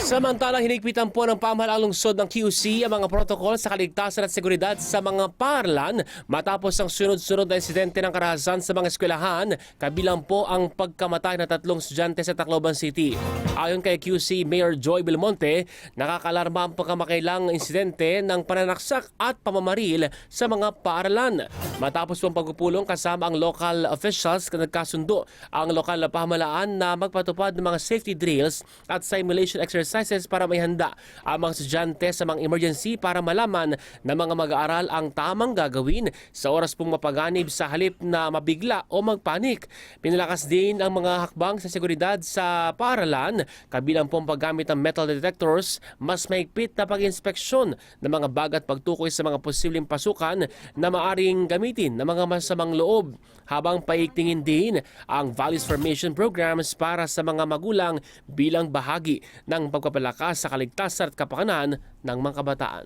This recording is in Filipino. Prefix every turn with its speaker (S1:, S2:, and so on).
S1: Samantala, hinigpitan po ng pamahalaang lungsod ng QC ang mga protokol sa kaligtasan at seguridad sa mga paaralan matapos ang sunod-sunod na insidente ng karahasan sa mga eskwelahan, kabilang po ang pagkamatay ng 3 estudyante sa Tacloban City. Ayon kay QC Mayor Joy Belmonte, nakakalarma ang pagkamakailang insidente ng pananaksak at pamamaril sa mga paaralan. Matapos pong pagpupulong kasama ang local officials, nagkasundo ang lokal na pamahalaan na magpatupad ng mga safety drills at simulation exercises para may handa ang mga estudyante sa mga emergency para malaman ng mga mag-aaral ang tamang gagawin sa oras pong mapaganib sa halip na mabigla o magpanik. Pinalakas din ang mga hakbang sa seguridad sa paaralan, kabilang pong paggamit ng metal detectors, mas mahigpit na pag-inspeksyon ng mga bag at pagtukoy sa mga posibleng pasukan na maaring gamitin ng mga masamang loob, habang paigtingin din ang values formation programs para sa mga magulang bilang bahagi ng pagpapalakas sa kaligtasan at kapakanan ng mga kabataan.